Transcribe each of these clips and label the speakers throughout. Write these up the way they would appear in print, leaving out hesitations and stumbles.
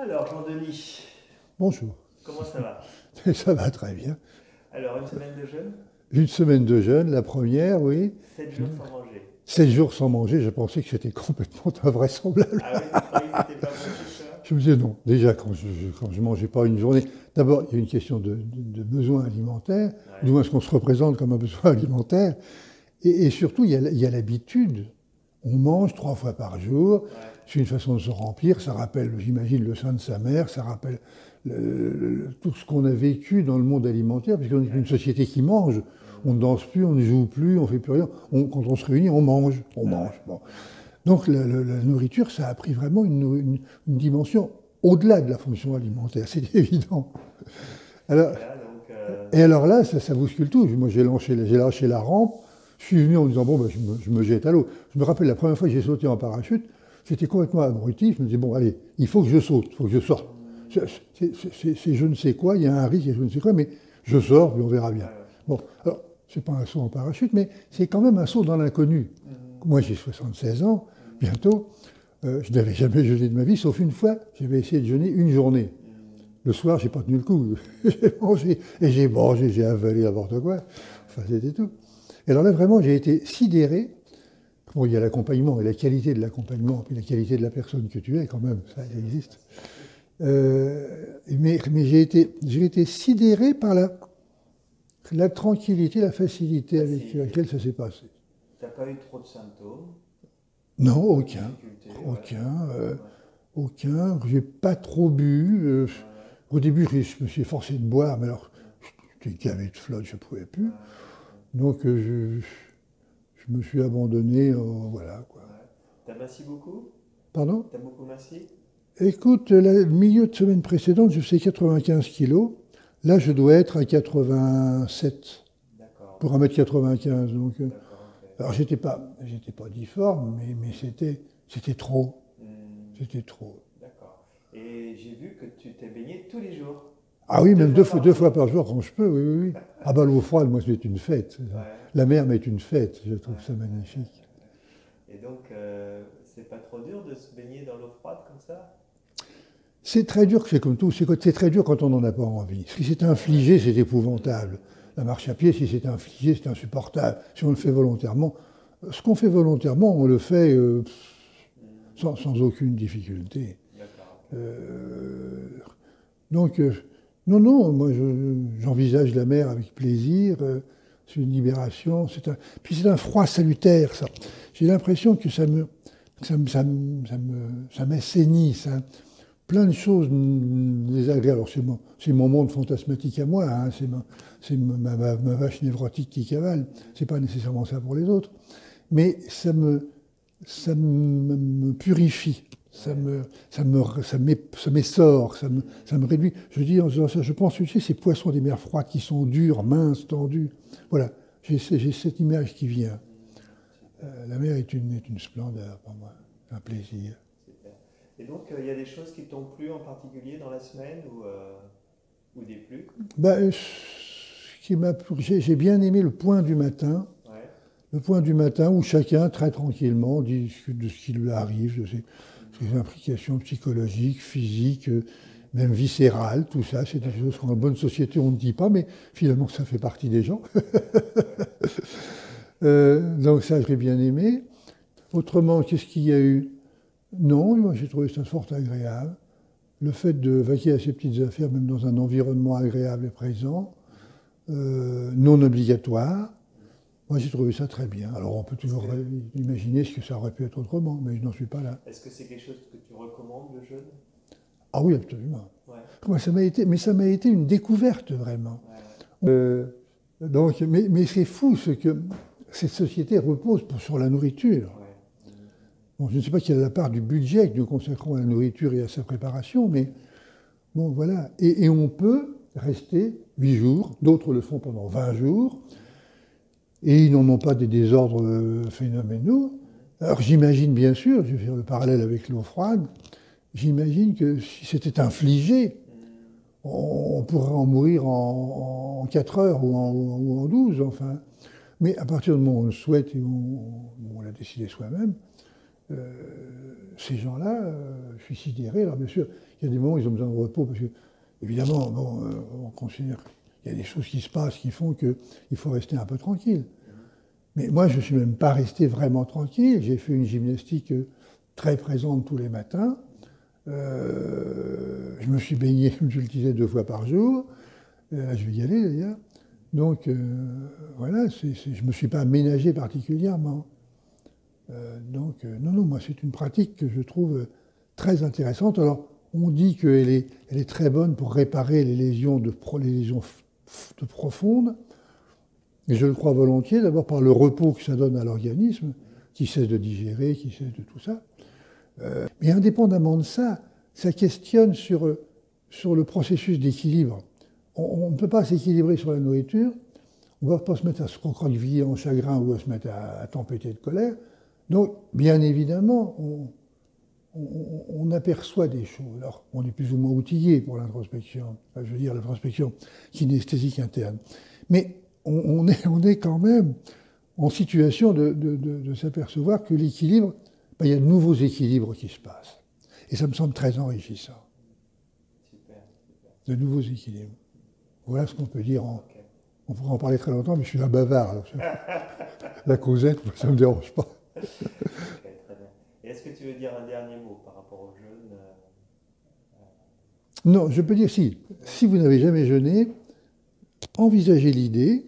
Speaker 1: Alors, Jean-Denis,
Speaker 2: Bonjour.
Speaker 1: comment ça va?
Speaker 2: Ça va très bien.
Speaker 1: Alors, une semaine de jeûne?
Speaker 2: Une semaine de jeûne, la première, oui.
Speaker 1: 7 jours sans manger.
Speaker 2: 7 jours sans manger, je pensais que c'était complètement invraisemblable.
Speaker 1: Ah oui, tu croyais que c'était pas possible, ça?
Speaker 2: Je me disais non, déjà quand je mangeais pas une journée, d'abord il y a une question de besoin alimentaire,
Speaker 1: Ouais,
Speaker 2: du moins ce qu'on se représente comme un besoin alimentaire, et surtout il y a l'habitude. On mange 3 fois par jour,
Speaker 1: ouais,
Speaker 2: c'est une façon de se remplir, ça rappelle, j'imagine, le sein de sa mère, ça rappelle tout ce qu'on a vécu dans le monde alimentaire, puisqu'on est une
Speaker 1: ouais.
Speaker 2: société qui mange. On ne danse plus, on ne joue plus, on ne fait plus rien. Quand on se réunit, on mange, on
Speaker 1: Ah
Speaker 2: mange.
Speaker 1: ouais.
Speaker 2: Bon. Donc la nourriture, ça a pris vraiment une dimension au-delà de la fonction alimentaire, c'est évident. Alors,
Speaker 1: Voilà, donc,
Speaker 2: et alors là, ça bouscule tout. Moi, j'ai lâché la rampe, je suis venu en me disant, bon, ben, je me jette à l'eau. Je me rappelle la première fois que j'ai sauté en parachute, j'étais complètement abruti. Je me disais, bon, allez, il faut que je saute, il faut que je sorte. C'est je ne sais quoi, il y a un risque, il y a je ne sais quoi, mais je sors, puis on verra
Speaker 1: ouais,
Speaker 2: bien.
Speaker 1: ouais.
Speaker 2: Bon, alors, c'est pas un saut en parachute, mais c'est quand même un saut dans l'inconnu.
Speaker 1: Mhm,
Speaker 2: Moi, j'ai 76 ans,
Speaker 1: mhm,
Speaker 2: bientôt. Je n'avais jamais jeûné de ma vie, sauf une fois, j'avais essayé de jeûner une journée.
Speaker 1: mhm.
Speaker 2: Le soir, j'ai pas tenu le coup. J'ai mangé, et j'ai mangé, j'ai avalé n'importe quoi. Enfin, c'était tout. Et alors là, vraiment, j'ai été sidéré. Bon, il y a l'accompagnement et la qualité de l'accompagnement, puis la qualité de la personne que tu es, quand même, ça existe. Mais j'ai été sidéré par la tranquillité, la facilité avec
Speaker 1: Facilité.
Speaker 2: laquelle ça s'est passé.
Speaker 1: T'as pas eu trop de symptômes,
Speaker 2: Non,
Speaker 1: pas de
Speaker 2: aucun.
Speaker 1: difficultés, ouais.
Speaker 2: Aucun.
Speaker 1: Ouais,
Speaker 2: Aucun. J'ai pas trop bu.
Speaker 1: ouais, ouais.
Speaker 2: Au début, je me suis forcé de boire, mais alors, j'étais gavé de flotte, je ne pouvais
Speaker 1: Ouais,
Speaker 2: plus. Donc, je me suis abandonné, voilà, quoi.
Speaker 1: ouais. T'as massi beaucoup?
Speaker 2: Pardon?
Speaker 1: T'as beaucoup massi?
Speaker 2: Écoute, le milieu de semaine précédente, je faisais 95 kilos. Là, je dois être à 87
Speaker 1: D'accord,
Speaker 2: pour 1,95 m. Donc,
Speaker 1: d'accord, ok.
Speaker 2: alors, j'étais pas difforme, mais c'était trop.
Speaker 1: Hmm,
Speaker 2: C'était trop.
Speaker 1: d'accord. Et j'ai vu que tu t'es baigné tous les jours.
Speaker 2: Ah oui,
Speaker 1: Deux
Speaker 2: même
Speaker 1: fois
Speaker 2: deux
Speaker 1: par
Speaker 2: fois
Speaker 1: jour.
Speaker 2: par jour quand je peux, oui, oui, oui. Ah bah l'eau froide, moi, c'est une fête.
Speaker 1: Ouais,
Speaker 2: La mer m'est une fête, je
Speaker 1: ouais,
Speaker 2: trouve ça magnifique.
Speaker 1: et donc, c'est pas trop dur de se baigner dans l'eau froide comme ça?
Speaker 2: C'est très dur, c'est comme tout, c'est très dur quand on n'en a pas envie. Si c'est infligé, c'est épouvantable. La marche à pied, si c'est infligé, c'est insupportable. Si on le fait volontairement, ce qu'on fait volontairement, on le fait
Speaker 1: Hmm,
Speaker 2: sans aucune difficulté.
Speaker 1: d'accord, ok.
Speaker 2: Euh, donc, non, non, moi j'envisage la mer avec plaisir. C'est une libération. Puis c'est un froid salutaire, ça. J'ai l'impression que ça m'assainit, plein de choses désagréables. Alors c'est mon monde fantasmatique à moi, hein, c'est ma vache névrotique qui cavale. C'est pas nécessairement ça pour les autres, mais ça me purifie,
Speaker 1: Ouais,
Speaker 2: ça m'essore, ça me réduit. Je dis en faisant ça, je pense, tu sais, ces poissons des mers froides qui sont durs, minces, tendus. Voilà, j'ai cette image qui vient.
Speaker 1: super,
Speaker 2: La mer est une splendeur pour moi, un plaisir.
Speaker 1: super. Et donc, il y a des choses qui t'ont plu en particulier dans la semaine ou des plus?
Speaker 2: Ben, j'ai bien aimé le point du matin.
Speaker 1: Ouais.
Speaker 2: Le point du matin où chacun, très tranquillement, discute de ce qui lui arrive, de ses
Speaker 1: Mhm,
Speaker 2: implications psychologiques, physiques, même viscérales, tout ça. C'est des choses qu'en bonne société, on ne dit pas, mais finalement, ça fait partie des gens.
Speaker 1: ouais.
Speaker 2: Donc ça, j'ai bien aimé. Autrement, qu'est-ce qu'il y a eu? Non, moi, j'ai trouvé ça fort agréable. Le fait de vaquer à ses petites affaires, même dans un environnement agréable et présent, non obligatoire. Moi, j'ai trouvé ça très bien. Alors, on peut
Speaker 1: Est-ce
Speaker 2: toujours
Speaker 1: que,
Speaker 2: imaginer ce que ça aurait pu être autrement, mais je n'en suis pas là.
Speaker 1: est-ce que c'est quelque chose que tu recommandes, le jeûne?
Speaker 2: Ah oui, absolument.
Speaker 1: Ouais,
Speaker 2: Moi, ça m'a été une découverte, vraiment.
Speaker 1: ouais, ouais.
Speaker 2: Euh, mais c'est fou ce que cette société repose sur la nourriture.
Speaker 1: Ouais. Mhm,
Speaker 2: Bon, je ne sais pas quelle est la part du budget que nous consacrons à la nourriture et à sa préparation, mais bon, voilà. Et on peut rester 8 jours, d'autres le font pendant 20 jours, et ils n'en ont pas des désordres phénoménaux. Alors j'imagine bien sûr, je vais faire le parallèle avec l'eau froide, j'imagine que si c'était infligé,
Speaker 1: mhm,
Speaker 2: on pourrait en mourir en 4 heures ou en 12, enfin. Mais à partir du moment où on le souhaite et où on l'a décidé soi-même, ces gens-là, je suis sidéré. Alors bien sûr, il y a des moments où ils ont besoin de repos, parce que, évidemment, bon, on considère qu'il y a des choses qui se passent qui font qu'il faut rester un peu tranquille. Mais moi, je ne suis même pas resté vraiment tranquille. J'ai fait une gymnastique très présente tous les matins. Je me suis baigné, comme je le disais, 2 fois par jour. Là, je vais y aller d'ailleurs. Donc, voilà, je ne me suis pas ménagé particulièrement. Non, moi, c'est une pratique que je trouve très intéressante. Alors, on dit qu'elle est très bonne pour réparer les lésions profondes. Et je le crois volontiers, d'abord par le repos que ça donne à l'organisme, qui cesse de digérer, qui cesse de tout ça. Mais indépendamment de ça, ça questionne sur le processus d'équilibre. On ne peut pas s'équilibrer sur la nourriture, on ne va pas se mettre à se recroqueviller en chagrin ou à se mettre à tempêter de colère. Donc, bien évidemment, on aperçoit des choses. Alors, on est plus ou moins outillé pour l'introspection, enfin, je veux dire l'introspection kinesthésique interne. Mais on est quand même en situation de s'apercevoir que l'équilibre, ben, il y a de nouveaux équilibres qui se passent. Et ça me semble très enrichissant.
Speaker 1: Super.
Speaker 2: De nouveaux équilibres. Voilà ce qu'on peut dire. On pourrait en parler très longtemps, mais je suis un bavard. Alors la causette, ça ne me dérange pas.
Speaker 1: Ok, très bien. Et est-ce que tu veux dire un dernier mot par rapport au jeûne
Speaker 2: Non, je peux dire si. Si vous n'avez jamais jeûné, envisagez l'idée,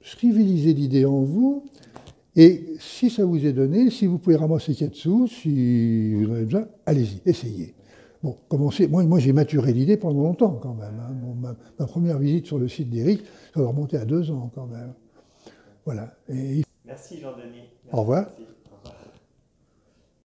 Speaker 2: civilisez l'idée en vous, et si ça vous est donné, si vous pouvez ramasser 4 sous, si vous en avez besoin, allez-y, essayez. Bon, commencez. Moi j'ai maturé l'idée pendant longtemps quand même. Hein. Bon, ma première visite sur le site d'Éric, ça va remonter à 2 ans quand même. Voilà.
Speaker 1: Merci Jean-Denis.
Speaker 2: Au revoir.
Speaker 1: Merci.